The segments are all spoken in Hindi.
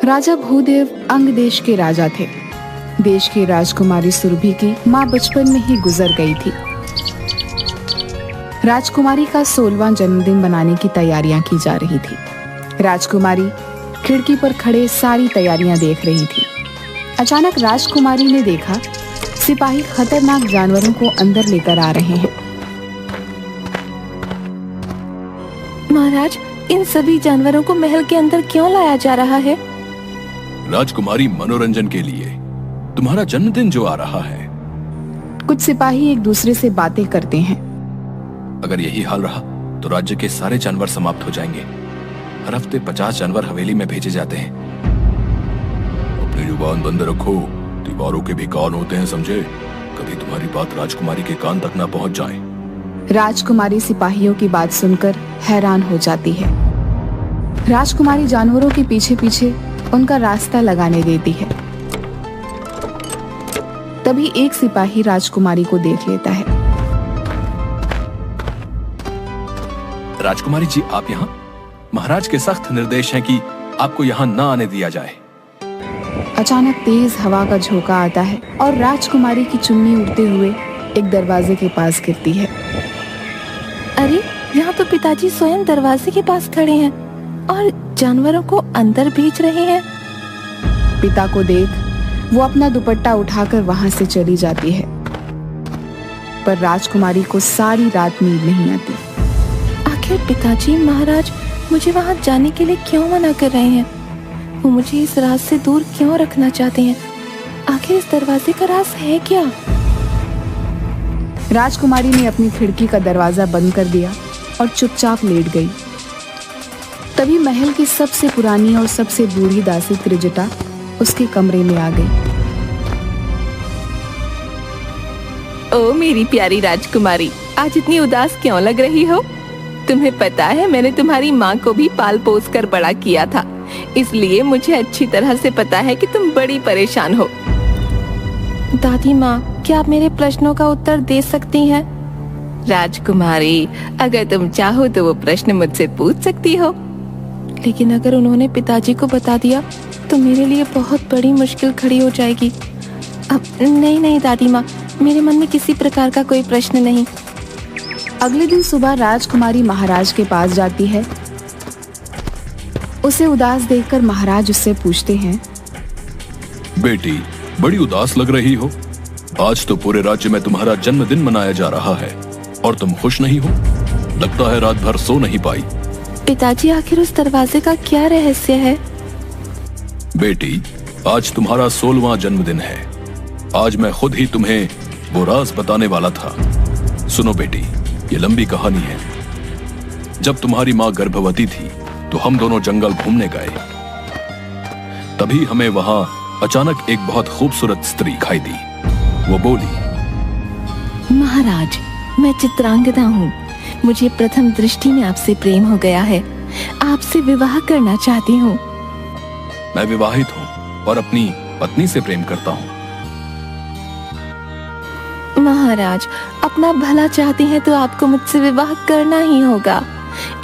राजा भूदेव अंग देश के राजा थे। देश की राजकुमारी सुरभि की माँ बचपन में ही गुजर गई थी। राजकुमारी का 16वां जन्मदिन मनाने की तैयारियां की जा रही थी। राजकुमारी खिड़की पर खड़े सारी तैयारियां देख रही थी। अचानक राजकुमारी ने देखा सिपाही खतरनाक जानवरों को अंदर लेकर आ रहे हैं। महाराज, इन सभी जानवरों को महल के अंदर क्यों लाया जा रहा है? राजकुमारी, मनोरंजन के लिए। तुम्हारा जन्मदिन जो आ रहा है। कुछ सिपाही एक दूसरे से बातें करते हैं। अगर यही हाल रहा तो राज्य के सारे जानवर समाप्त हो जाएंगे। हर हफ्ते 50 जानवर हवेली में भेजे जाते हैं। अपनी जुबान बंद रखो, दीवारों के भी कान होते हैं, समझे? कभी तुम्हारी बात राजकुमारी के कान तक ना पहुंच जाए। राजकुमारी सिपाहियों की बात सुनकर हैरान हो जाती है। राजकुमारी जानवरों के पीछे पीछे उनका रास्ता लगाने देती है। तभी एक सिपाही राजकुमारी को देख लेता है। राजकुमारी जी, आप यहाँ? महाराज के सख्त निर्देश हैं कि आपको यहाँ न आने दिया जाए। अचानक तेज हवा का झोंका आता है और राजकुमारी की चुन्नी उड़ते हुए एक दरवाजे के पास गिरती है। अरे, यहाँ तो पिताजी स्वयं दरवाजे के पास खड़े हैं और जानवरों को अंदर भेज रहे हैं। पिता को देख वो अपना दुपट्टा उठाकर वहां से चली जाती है, पर राजकुमारी को सारी रात नींद नहीं आती। आखिर पिताजी महाराज मुझे वहां जाने के लिए क्यों मना कर रहे हैं? वो मुझे इस राज से दूर क्यों रखना चाहते हैं? आखिर इस दरवाजे का राज है क्या? राजकुमारी ने अपनी खिड़की का दरवाजा बंद कर दिया और चुपचाप लेट गई। तभी महल की सबसे पुरानी और सबसे बूढ़ी दासी त्रिजटा उसके कमरे में आ गई। ओ मेरी प्यारी राजकुमारी, आज इतनी उदास क्यों लग रही हो? तुम्हें पता है, मैंने तुम्हारी माँ को भी पाल पोस कर बड़ा किया था, इसलिए मुझे अच्छी तरह से पता है कि तुम बड़ी परेशान हो। दादी माँ, क्या आप मेरे प्रश्नों का उत्तर दे सकती हैं? राजकुमारी, अगर तुम चाहो तो वो प्रश्न मुझसे पूछ सकती हो, लेकिन अगर उन्होंने पिताजी को बता दिया तो मेरे लिए बहुत बड़ी मुश्किल खड़ी हो जाएगी। अब नहीं दादी माँ, मेरे मन में किसी प्रकार का कोई प्रश्न नहीं। अगले दिन सुबह राजकुमारी महाराज के पास जाती है। उसे उदास देखकर महाराज उससे पूछते हैं, बेटी, बड़ी उदास लग रही हो। आज तो पूरे राज्य में तुम्हारा जन्मदिन मनाया जा रहा है और तुम खुश नहीं हो। लगता है रात भर सो नहीं पाई। पिताजी, आखिर उस दरवाजे का क्या रहस्य है? बेटी, आज तुम्हारा 16वां जन्मदिन है। आज मैं खुद ही तुम्हें वो राज बताने वाला था। सुनो बेटी, ये लंबी कहानी है। जब तुम्हारी माँ गर्भवती थी तो हम दोनों जंगल घूमने गए। तभी हमें वहां अचानक एक बहुत खूबसूरत स्त्री दिखाई दी। वो बोली, महाराज, मैं चित्रांगदा हूँ। मुझे प्रथम दृष्टि में आपसे प्रेम हो गया है। आपसे विवाह करना चाहती हूँ। मैं विवाहित हूँ और अपनी पत्नी से प्रेम करता हूँ। महाराज, अपना भला चाहते हैं तो आपको मुझसे विवाह करना ही होगा।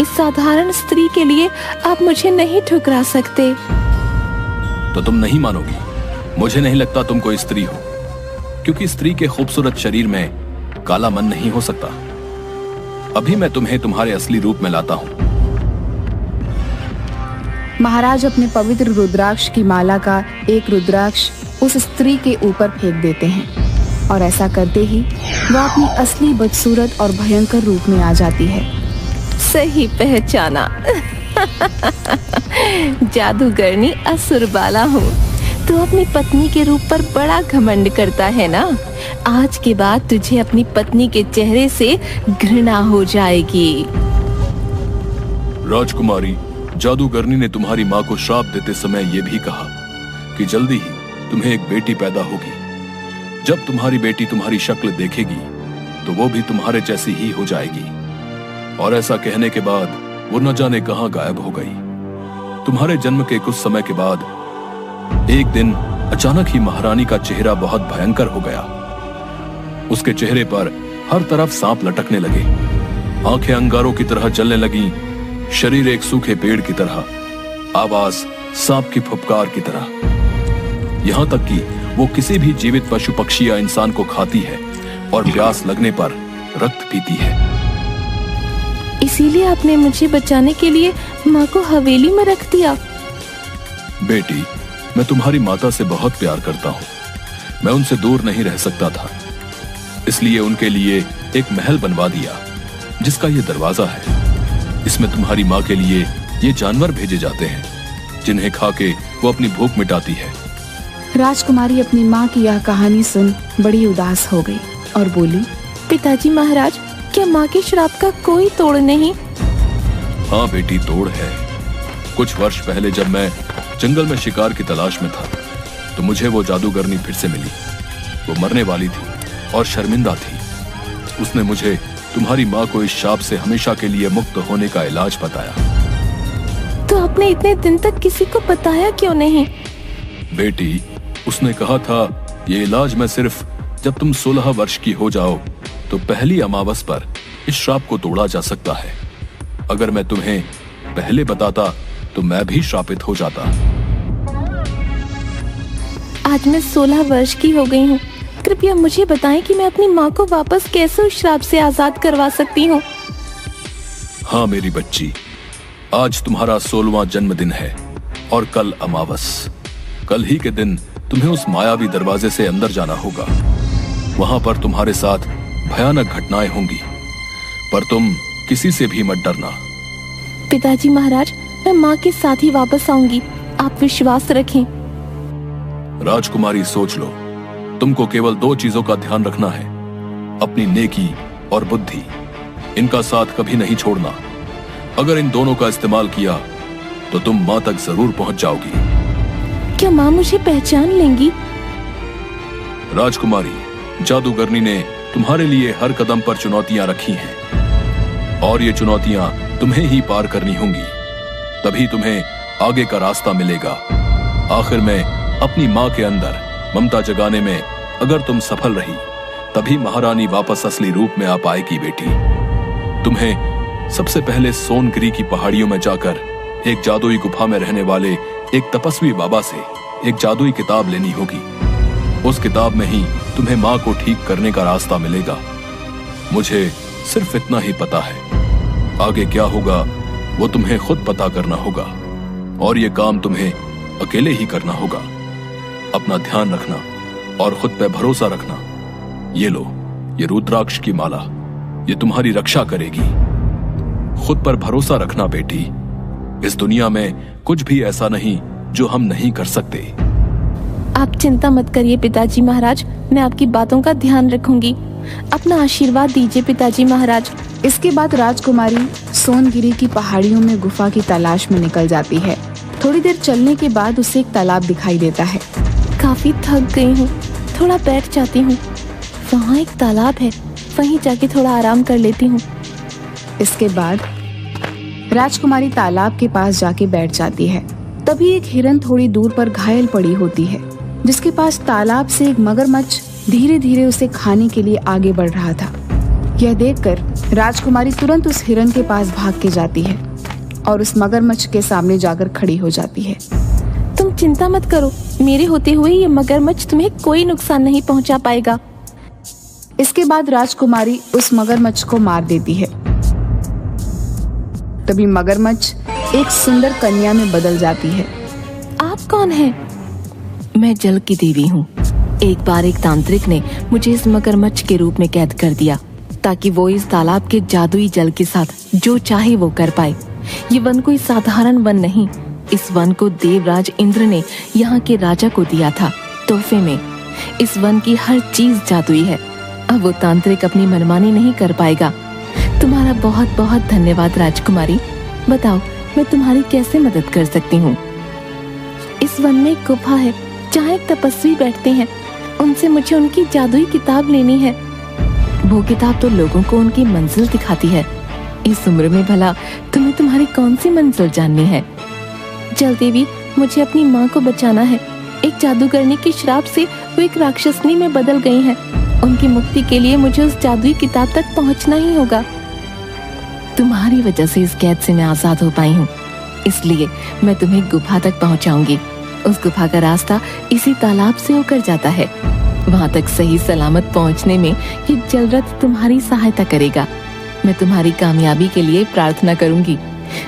इस साधारण स्त्री के लिए आप मुझे नहीं ठुकरा सकते। तो तुम नहीं मानोगी? मुझे नहीं लगता तुम कोई स्त्री हो, क्योंकि स्त्री के खूबसूरत शरीर में काला मन नहीं हो सकता। अभी मैं तुम्हें तुम्हारे असली रूप में लाता हूँ। महाराज अपने पवित्र रुद्राक्ष की माला का एक रुद्राक्ष उस स्त्री के ऊपर फेंक देते हैं और ऐसा करते ही वह अपनी असली बदसूरत और भयंकर रूप में आ जाती है। सही पहचाना। जादूगरनी असुरबाला हूँ। तू अपनी पत्नी के रूप पर बड़ा घमंड करता है ना? आज के बाद तुझे अपनी पत्नी के चेहरे से घृणा हो जाएगी। राजकुमारी, जादूगरनी ने तुम्हारी माँ को श्राप देते समय ये भी कहा कि जल्दी ही तुम्हें एक बेटी पैदा होगी। जब तुम्हारी बेटी तुम्हारी शक्ल देखेगी तो वो भी तुम्हारे जैसी ही हो जाएगी। और ऐसा कहने के बाद वो न जाने कहां गायब हो गई। तुम्हारे जन्म के कुछ समय के बाद एक दिन अचानक ही महारानी का चेहरा बहुत भयंकर हो गया। उसके चेहरे पर हर तरफ सांप लटकने लगे, आंखें अंगारों की तरह जलने लगीं, शरीर एक सूखे पेड़ की तरह, आवाज सांप की फुफकार की तरह। यहां तक कि वो किसी भी जीवित पशु पक्षी या इंसान को खाती है और प्यास लगने पर रक्त पीती है। इसीलिए आपने मुझे बचाने के लिए माँ को हवेली में रख दिया। बेटी, मैं तुम्हारी माता से बहुत प्यार करता हूँ। मैं उनसे दूर नहीं रह सकता था, इसलिए उनके लिए एक महल बनवा दिया जिसका ये दरवाजा है। इसमें तुम्हारी माँ के लिए ये जानवर भेजे जाते हैं जिन्हें खा के वो अपनी भूख मिटाती है। राजकुमारी अपनी माँ की यह कहानी सुन बड़ी उदास हो गई और बोली, पिताजी महाराज, क्या माँ के श्राप का कोई तोड़ नहीं? हाँ बेटी, तोड़ है। कुछ वर्ष पहले जब मैं जंगल में शिकार की तलाश में था तो मुझे वो जादूगरनी फिर से मिली। वो मरने वाली थी और शर्मिंदा थी। उसने मुझे तुम्हारी माँ को इस शाप से हमेशा के लिए मुक्त होने का इलाज बताया। तो आपने इतने दिन तक किसी को बताया क्यों नहीं? बेटी, उसने कहा था ये इलाज मैं सिर्फ जब तुम 16 वर्ष की हो जाओ तो पहली अमावस पर इस श्राप को तोड़ा जा सकता है। अगर मैं तुम्हें पहले बताता तो मैं भी श्रापित हो जाता। आज मैं 16 वर्ष की हो गई हूँ। कृपया मुझे बताएं कि मैं अपनी माँ को वापस कैसे उस श्राप से आजाद करवा सकती हूँ। हाँ मेरी बच्ची, आज तुम्हारा 16वां जन्मदिन है और कल अमावस। कल ही के दिन तुम्हें उस मायावी दरवाजे से अंदर जाना होगा। वहां पर तुम्हारे साथ भयानक घटनाएं होंगी, पर तुम किसी से भी मत डरना। पिताजी महाराज, मैं माँ के साथ ही वापस आऊंगी, आप विश्वास रखें। राजकुमारी, सोच लो, तुमको केवल 2 चीजों का ध्यान रखना है, अपनी नेकी और बुद्धि। इनका साथ कभी नहीं छोड़ना। अगर इन दोनों का इस्तेमाल किया तो तुम माँ तक जरूर पहुंच जाओगी। क्या माँ मुझे पहचान लेंगी? राजकुमारी, जादूगरनी ने तुम्हारे लिए हर कदम पर चुनौतियां रखी हैं और ये चुनौतियां तुम्हें ही पार करनी होंगी, तभी तुम्हें आगे का रास्ता मिलेगा। आखिर में अपनी माँ के अंदर ममता जगाने में अगर तुम सफल रही तभी महारानी वापस असली रूप में आ पाएगी। बेटी, तुम्हें सबसे पहले सोनगिरी की पहाड़ियों में जाकर एक जादुई गुफा में रहने वाले एक तपस्वी बाबा से एक जादुई किताब लेनी होगी। उस किताब में ही तुम्हें माँ को ठीक करने का रास्ता मिलेगा। मुझे सिर्फ इतना ही पता है, आगे क्या होगा वो तुम्हें खुद पता करना होगा और ये काम तुम्हें अकेले ही करना होगा। अपना ध्यान रखना और खुद पे भरोसा रखना। ये लो, ये रुद्राक्ष की माला, ये तुम्हारी रक्षा करेगी। खुद पर भरोसा रखना बेटी। इस दुनिया में कुछ भी ऐसा नहीं जो हम नहीं कर सकते। आप चिंता मत करिए पिताजी महाराज, मैं आपकी बातों का ध्यान रखूंगी। अपना आशीर्वाद दीजिए पिताजी महाराज। इसके बाद राजकुमारी सोनगिरी की पहाड़ियों में गुफा की तलाश में निकल जाती है। थोड़ी देर चलने के बाद उसे एक तालाब दिखाई देता है। काफी थक गई हूँ, थोड़ा बैठ जाती हूँ। वहाँ एक तालाब है, वहीं जाके थोड़ा आराम कर लेती हूँ। इसके बाद राजकुमारी तालाब के पास जाके बैठ जाती है। तभी एक हिरन थोड़ी दूर पर घायल पड़ी होती है, जिसके पास तालाब से एक मगरमच्छ धीरे धीरे उसे खाने के लिए आगे बढ़ रहा था। यह देखकर राजकुमारी तुरंत उस हिरन के पास भाग के जाती है और उस मगरमच्छ के सामने जाकर खड़ी हो जाती है। तुम चिंता मत करो, मेरे होते हुए ये मगरमच्छ तुम्हें कोई नुकसान नहीं पहुंचा पाएगा। इसके बाद राजकुमारी उस मगरमच्छ को मार देती है। तभी मगरमच्छ एक सुंदर कन्या में बदल जाती है। आप कौन हैं? मैं जल की देवी हूँ। एक बार एक तांत्रिक ने मुझे इस मगरमच्छ के रूप में कैद कर दिया ताकि वो इस तालाब के जादुई जल के साथ जो चाहे वो कर पाए। ये वन कोई साधारण वन नहीं, इस वन को देवराज इंद्र ने यहाँ के राजा को दिया था तोहफे में। इस वन की हर चीज जादुई है। अब वो तांत्रिक अपनी मनमानी नहीं कर पाएगा। तुम्हारा बहुत बहुत धन्यवाद राजकुमारी। बताओ मैं तुम्हारी कैसे मदद कर सकती हूँ? इस वन में एक गुफा है जहाँ एक तपस्वी बैठते हैं, उनसे मुझे उनकी जादुई किताब लेनी है। वो किताब तो लोगों को उनकी मंजिल दिखाती है। इस उम्र में भला तुम्हें तुम्हारी कौन सी मंजिल जाननी है? जल देवी, मुझे अपनी माँ को बचाना है। एक जादूगरनी के श्राप से वो एक राक्षसनी में बदल गई हैं। उनकी मुक्ति के लिए मुझे उस जादुई किताब तक पहुँचना ही होगा। तुम्हारी वजह से इस कैद से मैं आजाद हो पाई हूँ। इसलिए मैं तुम्हें गुफा तक पहुंचाऊंगी। उस गुफा का रास्ता इसी तालाब से होकर जाता है। वहां तक सही सलामत पहुंचने में ये जलरथ तुम्हारी सहायता करेगा। मैं तुम्हारी कामयाबी के लिए प्रार्थना करूंगी।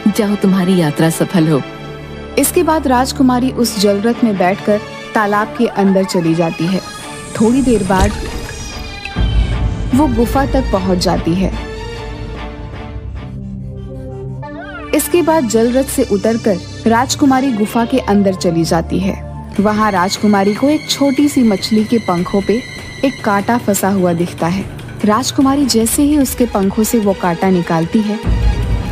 जाओ, तुम्हारी यात्रा सफल हो। इसके बाद राजकुमारी उस जलरथ में बैठकर तालाब के अंदर चली जाती है। थोड़ी देर बाद वो गुफा तक पहुंच जाती है। इसके बाद जलरथ से उतरकर राजकुमारी गुफा के अंदर चली जाती है। वहां राजकुमारी को एक छोटी सी मछली के पंखों पे एक कांटा फंसा हुआ दिखता है। राजकुमारी जैसे ही उसके पंखों से वो कांटा निकालती है।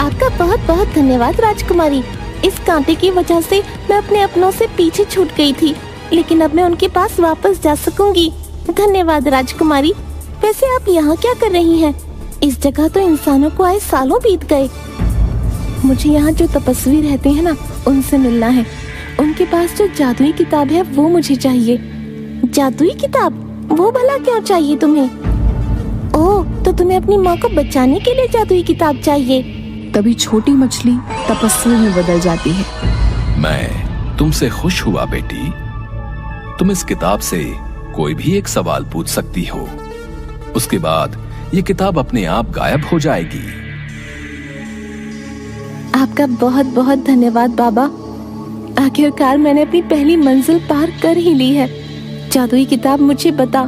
आपका बहुत बहुत धन्यवाद राजकुमारी। इस कांटे की वजह से मैं अपने अपनों से पीछे छूट गई थी, लेकिन अब मैं उनके पास वापस जा सकूंगी। धन्यवाद राजकुमारी। वैसे आप यहाँ क्या कर रही हैं? इस जगह तो इंसानों को आए सालों बीत गए। मुझे यहाँ जो तपस्वी रहते हैं ना, उनसे मिलना है। उनके पास जो जादुई किताब है वो मुझे चाहिए। जादुई किताब? वो भला क्यों चाहिए तुम्हें? ओह, तो तुम्हें अपनी माँ को बचाने के लिए जादुई किताब चाहिए। तभी छोटी मछली तपस्वी में बदल जाती है। मैं तुमसे खुश हुआ बेटी। तुम इस किताब से कोई भी एक सवाल पूछ सकती हो। उसके बाद ये किताब अपने आप गायब हो जाएगी। आपका बहुत बहुत धन्यवाद बाबा। आखिरकार मैंने अपनी पहली मंजिल पार कर ही ली है। जादुई किताब मुझे बता,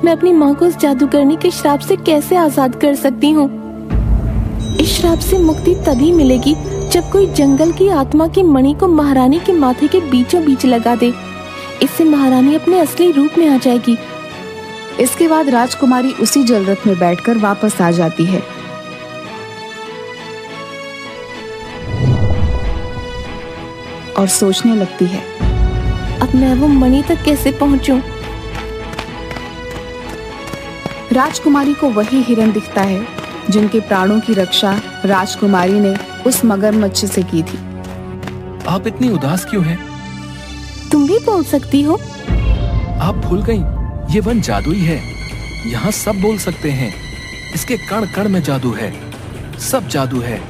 मैं अपनी माँ को उस जादूगरनी के श्राप से कैसे आजाद कर सकती हूँ। इस श्राप से मुक्ति तभी मिलेगी जब कोई जंगल की आत्मा की मणि को महारानी के माथे के बीचों बीच लगा दे। इससे महारानी अपने असली रूप में आ जाएगी। इसके बाद राजकुमारी उसी जलरथ में बैठकर वापस आ जाती है। और सोचने लगती है, अब मैं वो मणि तक कैसे पहुंचूं? राजकुमारी को वही हिरन दिखता है जिनके प्राणों की रक्षा राजकुमारी ने उस मगरमच्छ से की थी। आप इतनी उदास क्यों हैं? तुम भी बोल सकती हो। आप भूल गई, ये वन जादुई है। यहाँ सब बोल सकते हैं। इसके कण कण में जादू है। सब जादू है,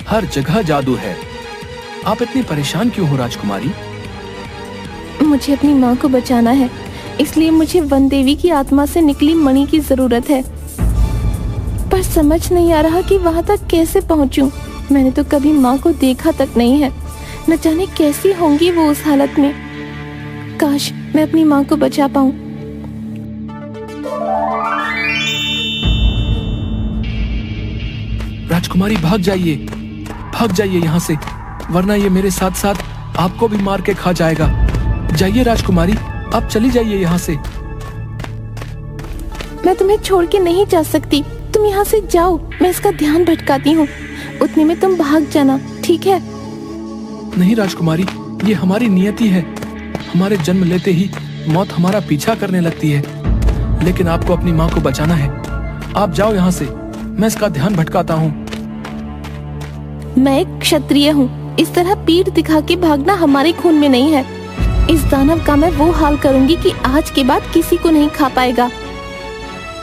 हर जगह जादू है। आप इतनी परेशान क्यों हो राजकुमारी? मुझे अपनी माँ को बचाना है, इसलिए मुझे वन देवी की आत्मा से निकली मणि की जरूरत है। पर समझ नहीं आ रहा कि वहाँ तक कैसे पहुँचूं। मैंने तो कभी माँ को देखा तक नहीं है। न जाने कैसी होंगी वो उस हालत में। काश मैं अपनी माँ को बचा पाऊं। राजकुमारी भाग जाइए यहाँ से, वरना ये मेरे साथ साथ आपको भी मार के खा जाएगा। जाइए राजकुमारी, आप चली जाइए यहाँ से। मैं तुम्हें छोड़ के नहीं जा सकती। तुम यहाँ से जाओ, मैं इसका ध्यान भटकाती हूँ। उतने में तुम भाग जाना, ठीक है? नहीं राजकुमारी, ये हमारी नियति है। हमारे जन्म लेते ही मौत हमारा पीछा करने लगती है, लेकिन आपको अपनी माँ को बचाना है। आप जाओ यहाँ से, मैं इसका ध्यान भटकाता हूँ। मैं एक क्षत्रिय हूँ। इस तरह पीठ दिखा के भागना हमारे खून में नहीं है। इस दानव का मैं वो हाल करूंगी कि आज के बाद किसी को नहीं खा पाएगा।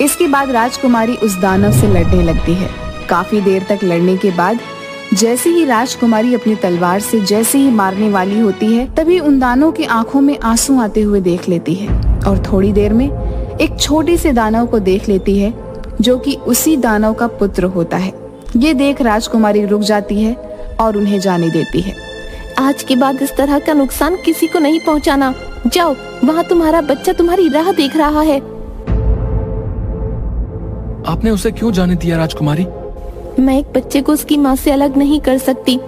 इसके बाद राजकुमारी उस दानव से लड़ने लगती है। काफी देर तक लड़ने के बाद जैसे ही राजकुमारी अपनी तलवार से जैसे ही मारने वाली होती है, तभी उन दानव की आंखों में आंसू आते हुए देख लेती है और थोड़ी देर में एक छोटे से दानव को देख लेती है जो कि उसी दानव का पुत्र होता है। ये देख राजकुमारी रुक जाती है और उन्हें जाने देती है। आज के बाद इस तरह का नुकसान किसी को नहीं पहुंचाना। जाओ, वहाँ तुम्हारा बच्चा तुम्हारी राह देख रहा है। आपने उसे क्यों जाने दिया राजकुमारी? मैं एक बच्चे को उसकी माँ से अलग नहीं कर सकती।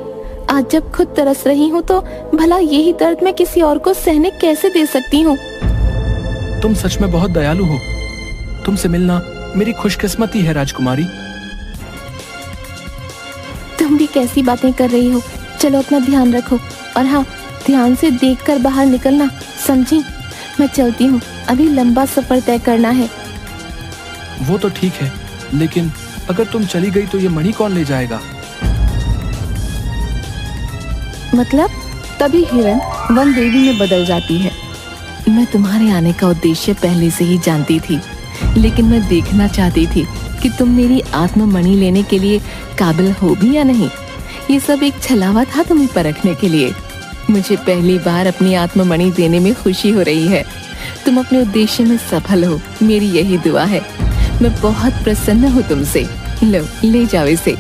आज जब खुद तरस रही हूँ तो भला यही दर्द मैं किसी और को सहने कैसे दे सकती हूँ? तुम सच में बहुत दयालु हो। तुमसे मिलना मेरी खुशकिस्मती है राजकुमारी। तुम भी कैसी बातें कर रही हो। चलो अपना ध्यान रखो, और हाँ, ध्यान से देखकर बाहर निकलना, समझी? मैं चलती हूँ, अभी लंबा सफर तय करना है। वो तो ठीक है, लेकिन अगर तुम चली गई तो ये मणि कौन ले जाएगा? मतलब? तभी हिरन वन देवी में बदल जाती है। मैं तुम्हारे आने का उद्देश्य पहले से ही जानती थी, लेकिन मैं देखना चाहती थी कि तुम मेरी आत्मा मणि लेने के लिए काबिल हो भी या नहीं। ये सब एक छलावा था तुम्हें परखने के लिए। मुझे पहली बार अपनी आत्ममणि देने में खुशी हो रही है। तुम अपने उद्देश्य में सफल हो, मेरी यही दुआ है। मैं बहुत प्रसन्न हूँ तुमसे। लो, ले जाओ इसे।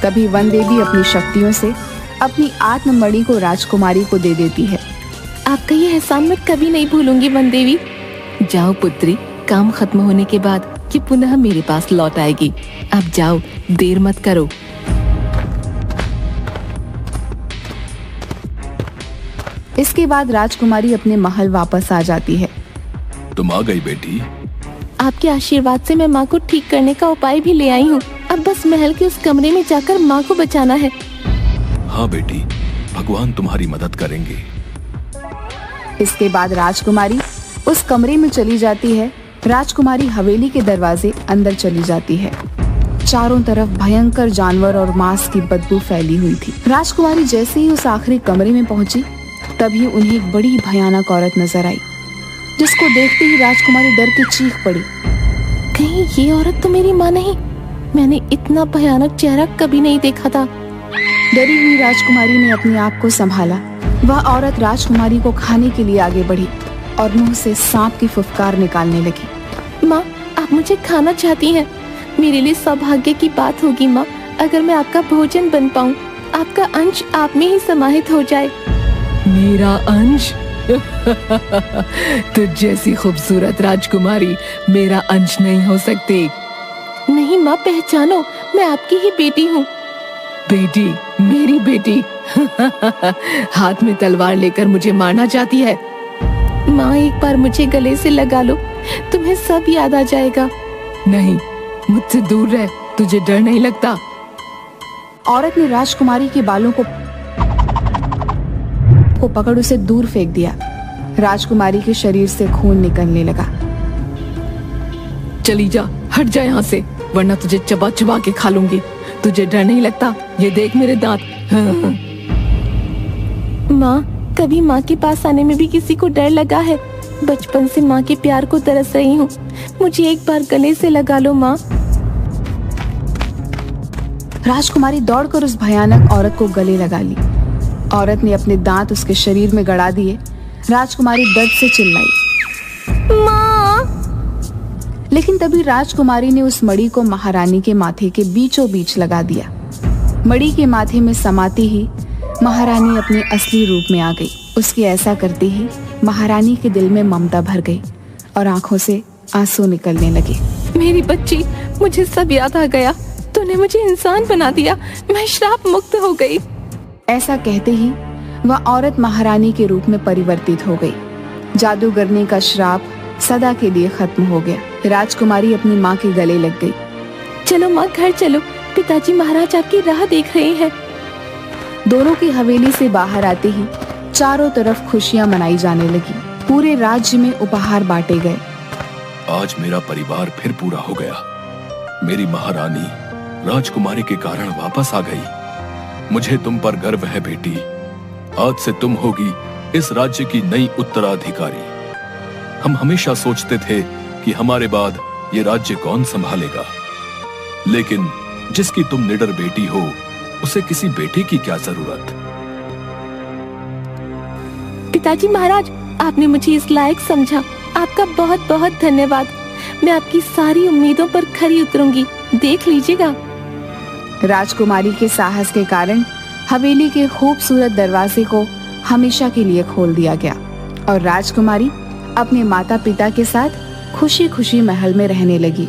तभी वन देवी अपनी शक्तियों से अपनी आत्ममणि को राजकुमारी को दे देती है। आपका ये एहसान मैं कभी नहीं भूलूंगी वन देवी। जाओ पुत्री, काम खत्म होने के बाद ये पुनः मेरे पास लौट आएगी। अब जाओ, देर मत करो। इसके बाद राजकुमारी अपने महल वापस आ जाती है। तुम आ गई बेटी। आपके आशीर्वाद से मैं माँ को ठीक करने का उपाय भी ले आई हूँ। अब बस महल के उस कमरे में जाकर माँ को बचाना है। हाँ बेटी, भगवान तुम्हारी मदद करेंगे। इसके बाद राजकुमारी उस कमरे में चली जाती है। राजकुमारी हवेली के दरवाजे अंदर चली जाती है। चारों तरफ भयंकर जानवर और मांस की बदबू फैली हुई थी। राजकुमारी जैसे ही उस आखिरी कमरे में पहुंची, तभी उन्हें एक बड़ी भयानक औरत नजर आई, जिसको देखते ही राजकुमारी डर के चीख पड़ी। कहीं ये औरत तो मेरी माँ नहीं? मैंने इतना भयानक चेहरा कभी नहीं देखा था। डरी हुई राजकुमारी ने अपने आप को संभाला। वह औरत राजकुमारी को खाने के लिए आगे बढ़ी और मुंह से सांप की फुफकार निकालने लगी। माँ, आप मुझे खाना चाहती हैं? मेरे लिए सौभाग्य की बात होगी माँ, अगर मैं आपका भोजन बन पाऊँ, आपका अंश आप में ही समाहित हो जाए। मेरा अंश? तुझ जैसी खूबसूरत राजकुमारी मेरा अंश नहीं हो सकती। नहीं माँ, पहचानो, मैं आपकी ही बेटी हूँ। बेटी? मेरी बेटी? हाथ में तलवार लेकर मुझे मारना चाहती है? माँ, एक बार मुझे गले से लगा लो, तुम्हें सब याद आ जाएगा। नहीं, मुझसे दूर रह, तुझे डर नहीं लगता? औरत ने राजकुमारी के बालों को पकड़ उसे दूर फेंक दिया। राजकुमारी के शरीर से खून निकलने लगा। चली जा, हट जा यहाँ से, वरना तुझे चबा चबा के खा लूंगी। तुझे डर नहीं लगता? ये देख मेरे दांत। माँ, कभी माँ के पास आने में भी किसी को डर लगा है? बचपन से माँ के प्यार को तरस रही हूँ, मुझे एक बार गले से लगा लो माँ। राजकुमारी दौड़कर उस भयानक औरत को गले लगा ली। औरत ने अपने दांत उसके शरीर में गड़ा दिए। राजकुमारी दर्द से चिल्लाई, माँ! लेकिन तभी राजकुमारी ने उस मणि को महारानी के माथे के बीचों बीच लगा दिया। मणि के माथे में समाते ही महारानी अपने असली रूप में आ गई। उसके ऐसा करते ही महारानी के दिल में ममता भर गई और आंखों से आंसू निकलने लगे। मेरी बच्ची, मुझे सब याद आ गया। तूने मुझे इंसान बना दिया, मैं श्राप मुक्त हो गई। ऐसा कहते ही वह औरत महारानी के रूप में परिवर्तित हो गई। जादूगरनी का श्राप सदा के लिए खत्म हो गया। राजकुमारी अपनी माँ के गले लग गई। चलो माँ, घर चलो, पिताजी महाराज आपकी राह देख रहे हैं। दोनों की हवेली से बाहर आते ही चारों तरफ खुशियां मनाई जाने लगी। पूरे राज्य में उपहार बांटे गए। आज मेरा परिवार फिर पूरा हो गया। मेरी महारानी राजकुमारी के कारण वापस आ गई। मुझे तुम पर गर्व है बेटी। आज से तुम होगी इस राज्य की नई उत्तराधिकारी। हम हमेशा सोचते थे कि हमारे बाद ये राज्य कौन संभालेगा, लेकिन जिसकी तुम निडर बेटी हो, उसे किसी बेटे की क्या जरूरत। पिताजी महाराज, आपने मुझे इस लायक समझा, आपका बहुत बहुत धन्यवाद। मैं आपकी सारी उम्मीदों पर खरी उतरूंगी, देख लीजिएगा। राजकुमारी के साहस के कारण हवेली के खूबसूरत दरवाजे को हमेशा के लिए खोल दिया गया और राजकुमारी अपने माता पिता के साथ खुशी खुशी महल में रहने लगी।